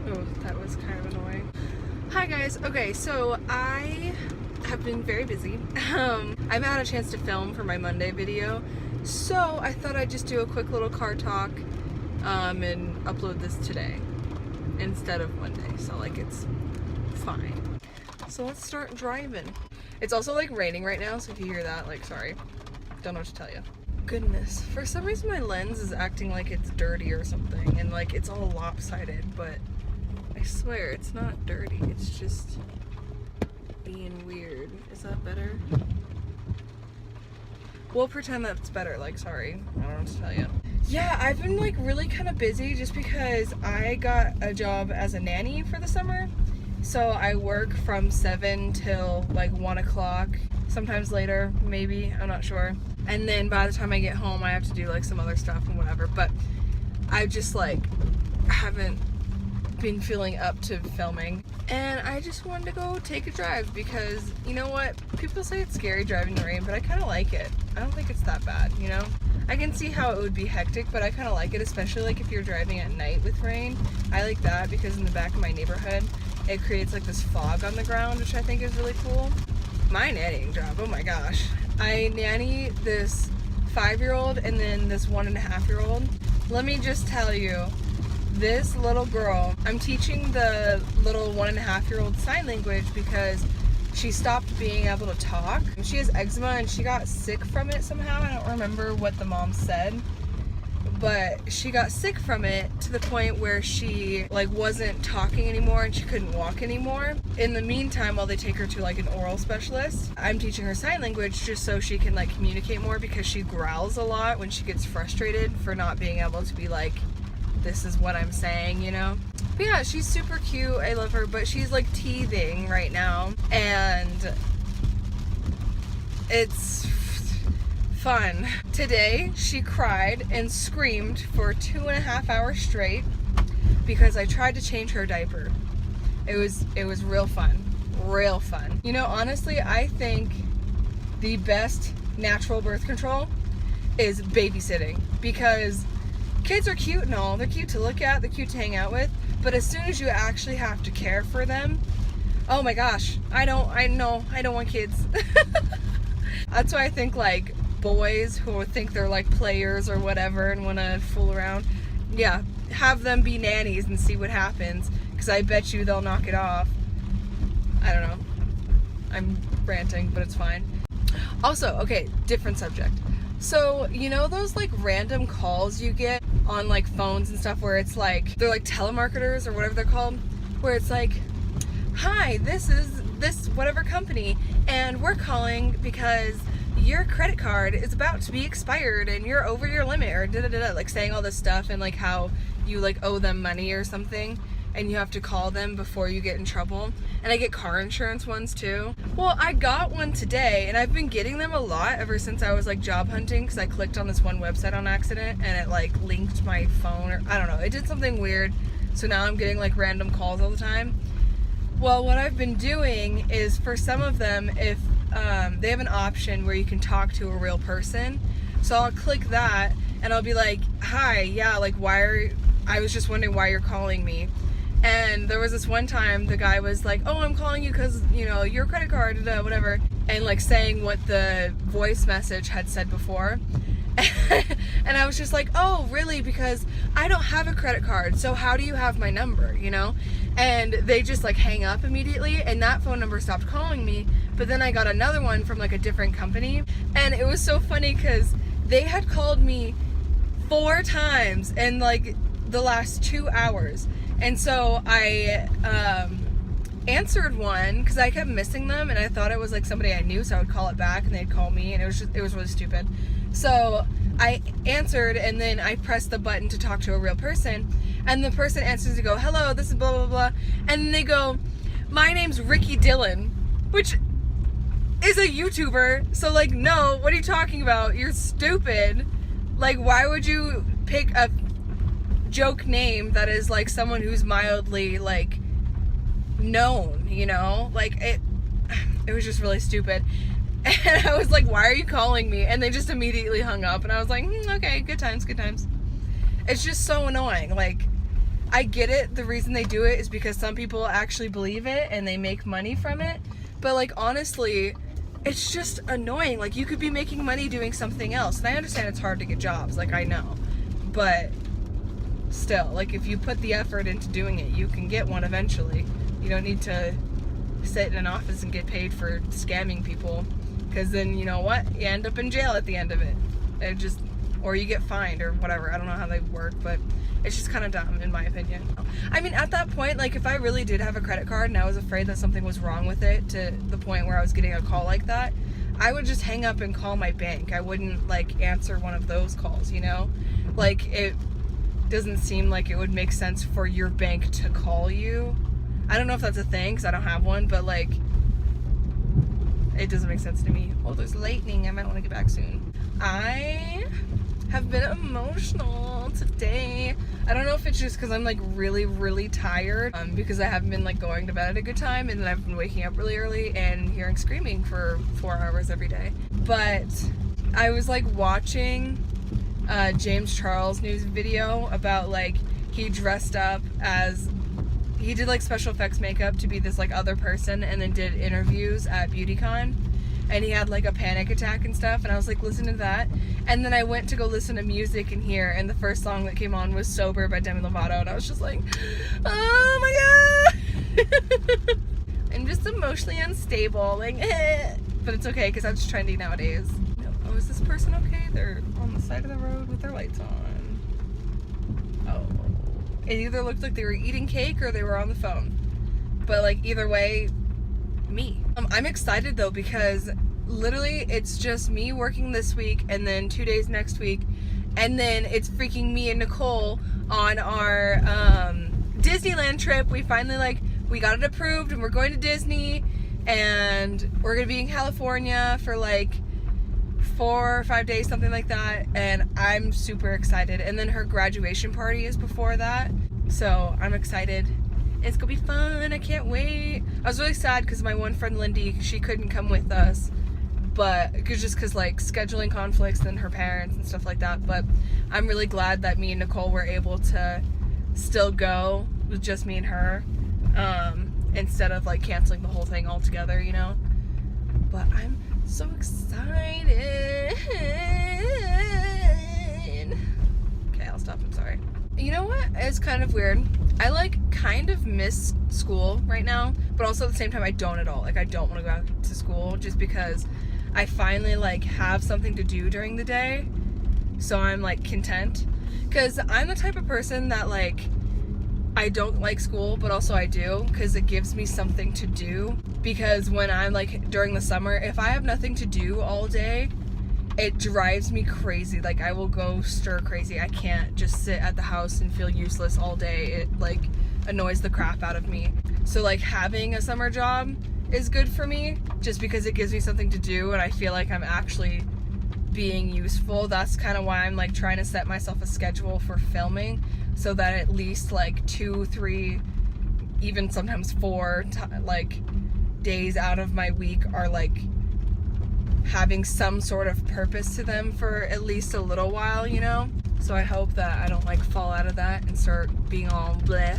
Oh, that was kind of annoying. Hi guys. Okay, so I have been very busy. I've had a chance to film for my Monday video, so I thought I'd just do a quick little car talk and upload this today instead of Monday, so like it's fine. So let's start driving. It's also like raining right now, so if you hear that, like, sorry. Don't know what to tell you. Goodness, for some reason my lens is acting like it's dirty or something, and like it's all lopsided, but I swear it's not dirty, it's just being weird. Is that better? We'll pretend that's better, like, sorry. I don't know what to tell you. Yeah, I've been like really kind of busy just because I got a job as a nanny for the summer. So I work from 7 till like 1 o'clock, sometimes later, maybe, I'm not sure. And then by the time I get home, I have to do like some other stuff and whatever. But I just like haven't been feeling up to filming. And I just wanted to go take a drive because, you know what? People say it's scary driving in the rain, but I kind of like it. I don't think it's that bad, you know? I can see how it would be hectic, but I kind of like it, especially like if you're driving at night with rain. I like that because in the back of my neighborhood, it creates like this fog on the ground, which I think is really cool. My nannying job, oh my gosh. I nanny this 5-year-old and then this 1.5-year-old. Let me just tell you, this little girl, I'm teaching the little 1.5-year-old sign language because she stopped being able to talk. She has eczema and she got sick from it somehow. I don't remember what the mom said, but she got sick from it to the point where she like wasn't talking anymore and she couldn't walk anymore. In the meantime, while they take her to like an oral specialist, I'm teaching her sign language just so she can like communicate more because she growls a lot when she gets frustrated for not being able to be like, this is what I'm saying, you know? But yeah, she's super cute. I love her, but she's like teething right now and it's fun. Today, she cried and screamed for 2.5 hours straight because I tried to change her diaper. It was real fun. Real fun. You know, honestly, I think the best natural birth control is babysitting because kids are cute and all. They're cute to look at, they're cute to hang out with, but as soon as you actually have to care for them, oh my gosh, I don't want kids. That's why I think like boys who think they're like players or whatever and want to fool around, yeah, have them be nannies and see what happens, because I bet you they'll knock it off. I don't know. I'm ranting, but it's fine. Also, okay, different subject. So, you know those like random calls you get on like phones and stuff where it's like, they're like telemarketers or whatever they're called, where it's like, hi, this is this whatever company, and we're calling because your credit card is about to be expired and you're over your limit, or da-da-da-da, like saying all this stuff and like how you like owe them money or something and you have to call them before you get in trouble. And I get car insurance ones too. Well, I got one today and I've been getting them a lot ever since I was like job hunting, because I clicked on this one website on accident and it like linked my phone, or I don't know, it did something weird. So now I'm getting like random calls all the time. Well, what I've been doing is, for some of them, if they have an option where you can talk to a real person, so I'll click that and I'll be like, hi, yeah, like I was just wondering why you're calling me. And there was this one time the guy was like, oh, I'm calling you because, you know, your credit card, whatever, and like saying what the voice message had said before. And I was just like, oh, really? Because I don't have a credit card, so how do you have my number, you know? And they just like hang up immediately, and that phone number stopped calling me. But then I got another one from like a different company, and it was so funny because they had called me 4 times in like the last 2 hours. And so I answered one because I kept missing them and I thought it was like somebody I knew, so I would call it back and they'd call me, and it was really stupid. So I answered and then I pressed the button to talk to a real person, and the person answers to go, hello, this is blah blah blah, and then they go, my name's Ricky Dillon, which is a YouTuber. So like, no, what are you talking about? You're stupid. Like, why would you pick a joke name that is like someone who's mildly like known, you know? Like it was just really stupid. And I was like, why are you calling me? And they just immediately hung up, and I was like, okay, good times. It's just so annoying. Like, I get it. The reason they do it is because some people actually believe it and they make money from it. But like, honestly, it's just annoying. Like, you could be making money doing something else. And I understand it's hard to get jobs, like, I know. But still, like, if you put the effort into doing it, you can get one eventually. You don't need to sit in an office and get paid for scamming people, because then, you know what, you end up in jail at the end of it. Or you get fined or whatever. I don't know how they work, but it's just kind of dumb in my opinion. I mean, at that point, like, if I really did have a credit card and I was afraid that something was wrong with it to the point where I was getting a call like that, I would just hang up and call my bank. I wouldn't, like, answer one of those calls, you know? Like, it doesn't seem like it would make sense for your bank to call you. I don't know if that's a thing, because I don't have one, but, like, it doesn't make sense to me. Oh, there's lightning. I might want to get back soon. I have been emotional today. I don't know if it's just because I'm, like, really, really tired, because I haven't been, like, going to bed at a good time, and then I've been waking up really early and hearing screaming for 4 hours every day. But I was, like, watching James Charles' news video about, like, he dressed up as, he did, like, special effects makeup to be this, like, other person, and then did interviews at BeautyCon, and he had, like, a panic attack and stuff, and I was like, listen to that, and then I went to go listen to music in here, and the first song that came on was Sober by Demi Lovato, and I was just like, oh my god. I'm just emotionally unstable, like, but it's okay, because that's trendy nowadays. Oh, is this person okay? They're on the side of the road with their lights on. Oh. It either looked like they were eating cake or they were on the phone. But, like, either way, me. I'm excited, though, because literally it's just me working this week and then 2 days next week. And then it's freaking me and Nicole on our Disneyland trip. We finally, like, we got it approved and we're going to Disney. And we're going to be in California for, like, 4 or 5 days, something like that, and I'm super excited. And then her graduation party is before that, so I'm excited. It's gonna be fun. I can't wait. I was really sad because my one friend Lindy, she couldn't come with us, but just because, like, scheduling conflicts and her parents and stuff like that. But I'm really glad that me and Nicole were able to still go with just me and her, instead of, like, canceling the whole thing altogether, you know. But I'm so excited. Okay, I'll stop. I'm sorry. You know what? It's kind of weird. I, like, kind of miss school right now, but also at the same time I don't at all. Like, I don't want to go out to school just because I finally, like, have something to do during the day, so I'm, like, content. Because I'm the type of person that, like, I don't like school, but also I do, because it gives me something to do. Because when I'm, like, during the summer, if I have nothing to do all day, it drives me crazy. Like, I will go stir crazy. I can't just sit at the house and feel useless all day. It, like, annoys the crap out of me. So, like, having a summer job is good for me, just because it gives me something to do, and I feel like I'm actually being useful. That's kind of why I'm, like, trying to set myself a schedule for filming, so that at least, like, 2, 3, even sometimes 4, like, days out of my week are, like, having some sort of purpose to them for at least a little while, you know? So I hope that I don't, like, fall out of that and start being all bleh,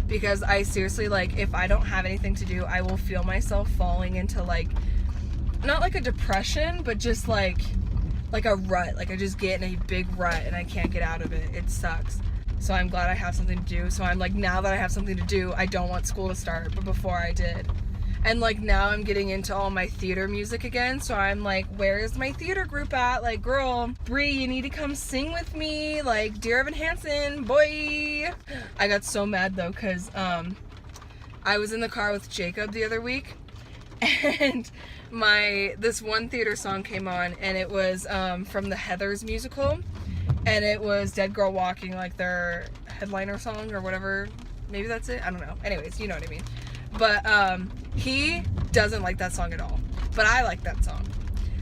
because I seriously, like, if I don't have anything to do, I will feel myself falling into, like, not like a depression, but just like a rut. Like, I just get in a big rut and I can't get out of it. It sucks. So I'm glad I have something to do. So I'm like, now that I have something to do, I don't want school to start, but before I did. And, like, now I'm getting into all my theater music again, so I'm like, where is my theater group at? Like, girl, Brie, you need to come sing with me, like, Dear Evan Hansen, boy. I got so mad, though, because I was in the car with Jacob the other week, and this one theater song came on, and it was from the Heathers musical, and it was Dead Girl Walking, like, their headliner song or whatever. Maybe that's it? I don't know. Anyways, you know what I mean. But he doesn't like that song at all, but I like that song.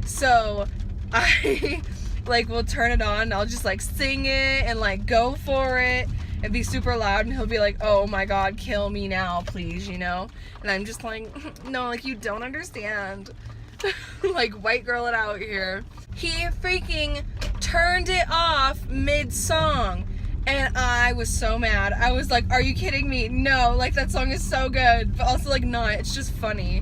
So I, like, will turn it on and I'll just, like, sing it and, like, go for it and be super loud, and he'll be like, oh my god, kill me now, please, you know? And I'm just like, no, like, you don't understand. Like, white girl it out here. He freaking turned it off mid-song. And I was so mad. I was like, are you kidding me? No, like that song is so good, but also like not. It's just funny.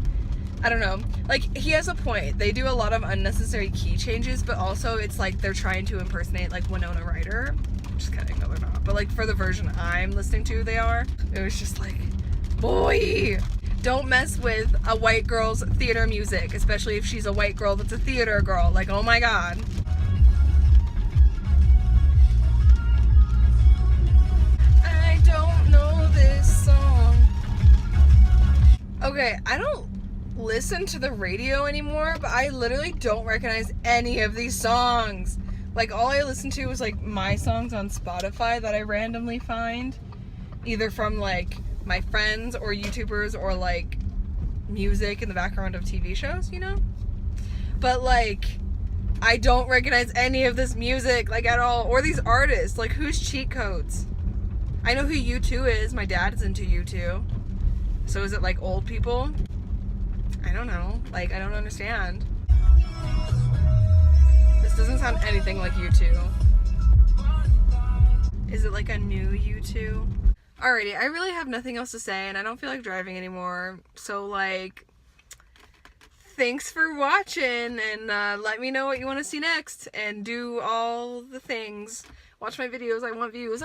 I don't know. Like, he has a point. They do a lot of unnecessary key changes, but also it's like they're trying to impersonate like Winona Ryder. Just kidding, no they're not. But like for the version I'm listening to, they are. It was just like, boy, don't mess with a white girl's theater music, especially if she's a white girl that's a theater girl. Like, oh my god. I don't know this song. Okay, I don't listen to the radio anymore, but I literally don't recognize any of these songs. Like, all I listen to is like my songs on Spotify that I randomly find, either from like my friends or YouTubers or like music in the background of TV shows, you know? But like, I don't recognize any of this music like at all, or these artists. Like, who's Cheat Codes? I know who U2 is. My dad is into U2. So is it like old people? I don't know. Like, I don't understand. This doesn't sound anything like U2. Is it like a new U2? Alrighty, I really have nothing else to say and I don't feel like driving anymore. So like, thanks for watching and let me know what you want to see next and do all the things. Watch my videos. I want views.